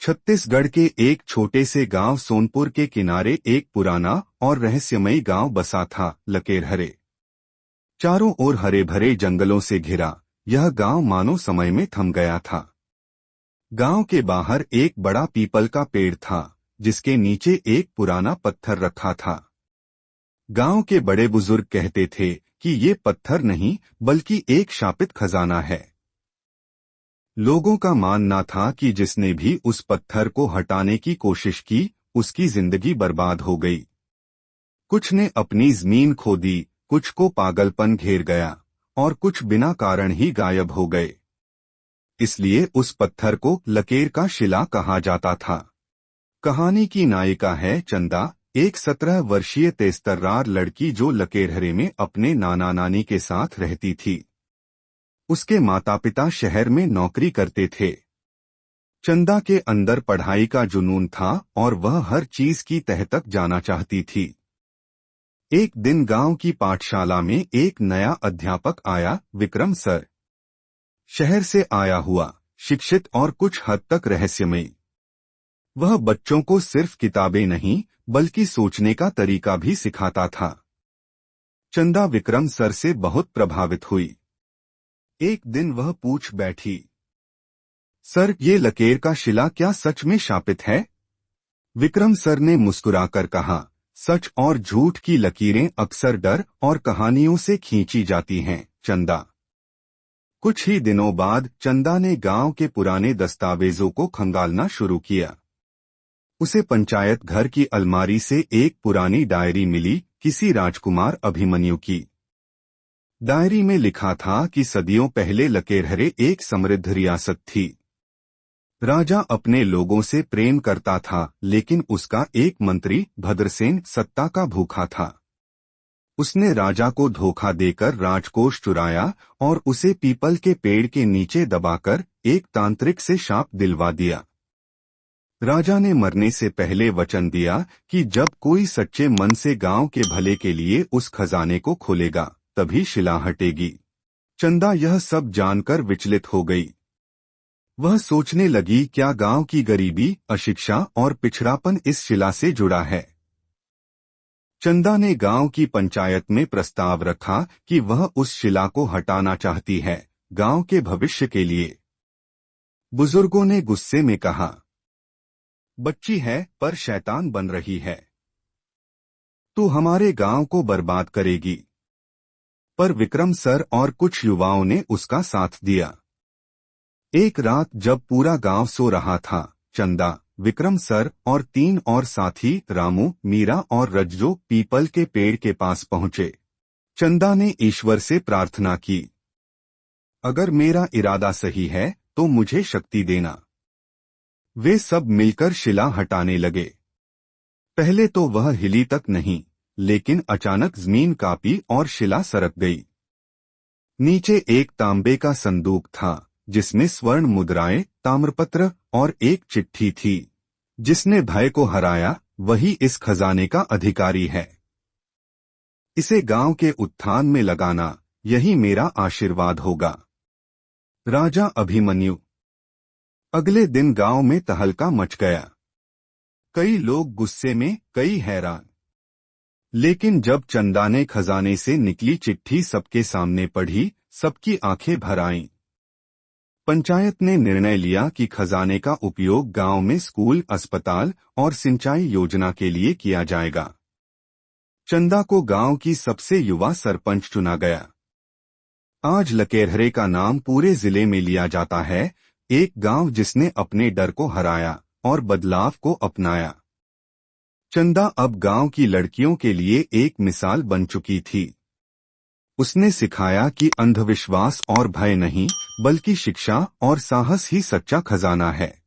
छत्तीसगढ़ के एक छोटे से गांव सोनपुर के किनारे एक पुराना और रहस्यमयी गांव बसा था, लकेरहरे। चारों ओर हरे भरे जंगलों से घिरा यह गांव मानो समय में थम गया था। गांव के बाहर एक बड़ा पीपल का पेड़ था, जिसके नीचे एक पुराना पत्थर रखा था। गांव के बड़े बुजुर्ग कहते थे कि ये पत्थर नहीं बल्कि एक शापित खजाना है। लोगों का मानना था कि जिसने भी उस पत्थर को हटाने की कोशिश की, उसकी जिंदगी बर्बाद हो गई। कुछ ने अपनी जमीन खो दी, कुछ को पागलपन घेर गया और कुछ बिना कारण ही गायब हो गए। इसलिए उस पत्थर को लकेर का शिला कहा जाता था। कहानी की नायिका है चंदा, एक 17 वर्षीय तेजतर्रार लड़की जो लकेरहरे में अपने नाना नानी के साथ रहती थी। उसके माता पिता शहर में नौकरी करते थे। चंदा के अंदर पढ़ाई का जुनून था और वह हर चीज की तह तक जाना चाहती थी। एक दिन गांव की पाठशाला में एक नया अध्यापक आया, विक्रम सर। शहर से आया हुआ, शिक्षित और कुछ हद तक रहस्यमयी। वह बच्चों को सिर्फ किताबें नहीं बल्कि सोचने का तरीका भी सिखाता था। चंदा विक्रम सर से बहुत प्रभावित हुई। एक दिन वह पूछ बैठी, सर, ये लकेर का शिला क्या सच में शापित है? विक्रम सर ने मुस्कुराकर कहा, सच और झूठ की लकीरें अक्सर डर और कहानियों से खींची जाती हैं, चंदा। कुछ ही दिनों बाद चंदा ने गांव के पुराने दस्तावेजों को खंगालना शुरू किया। उसे पंचायत घर की अलमारी से एक पुरानी डायरी मिली, किसी राजकुमार अभिमन्यु की। डायरी में लिखा था कि सदियों पहले लकेरहरे एक समृद्ध रियासत थी। राजा अपने लोगों से प्रेम करता था, लेकिन उसका एक मंत्री भद्रसेन सत्ता का भूखा था। उसने राजा को धोखा देकर राजकोष चुराया और उसे पीपल के पेड़ के नीचे दबाकर एक तांत्रिक से शाप दिलवा दिया। राजा ने मरने से पहले वचन दिया कि जब कोई सच्चे मन से गांव के भले के लिए उस खजाने को खोलेगा, तभी शिला हटेगी। चंदा यह सब जानकर विचलित हो गई। वह सोचने लगी, क्या गांव की गरीबी, अशिक्षा और पिछड़ापन इस शिला से जुड़ा है? चंदा ने गांव की पंचायत में प्रस्ताव रखा कि वह उस शिला को हटाना चाहती है, गांव के भविष्य के लिए। बुजुर्गों ने गुस्से में कहा, बच्ची है पर शैतान बन रही है, तू हमारे गांव को बर्बाद करेगी। पर विक्रम सर और कुछ युवाओं ने उसका साथ दिया। एक रात जब पूरा गांव सो रहा था, चंदा, विक्रम सर और 3 और साथी रामू, मीरा और रज्जो पीपल के पेड़ के पास पहुंचे। चंदा ने ईश्वर से प्रार्थना की, अगर मेरा इरादा सही है तो मुझे शक्ति देना। वे सब मिलकर शिला हटाने लगे। पहले तो वह हिली तक नहीं, लेकिन अचानक जमीन कांपी और शिला सरक गई। नीचे एक तांबे का संदूक था, जिसमें स्वर्ण मुद्राएं, ताम्रपत्र और एक चिट्ठी थी। जिसने भय को हराया वही इस खजाने का अधिकारी है। इसे गांव के उत्थान में लगाना, यही मेरा आशीर्वाद होगा। राजा अभिमन्यु। अगले दिन गांव में तहलका मच गया। कई लोग गुस्से में, कई हैरान। लेकिन जब चंदा ने खजाने से निकली चिट्ठी सबके सामने पढ़ी, सबकी आंखें भर आईं। पंचायत ने निर्णय लिया कि खजाने का उपयोग गांव में स्कूल, अस्पताल और सिंचाई योजना के लिए किया जाएगा। चंदा को गांव की सबसे युवा सरपंच चुना गया। आज लकेरहरे का नाम पूरे जिले में लिया जाता है, एक गांव जिसने अपने डर को हराया और बदलाव को अपनाया। चंदा अब गांव की लड़कियों के लिए एक मिसाल बन चुकी थी। उसने सिखाया कि अंधविश्वास और भय नहीं, बल्कि शिक्षा और साहस ही सच्चा खजाना है।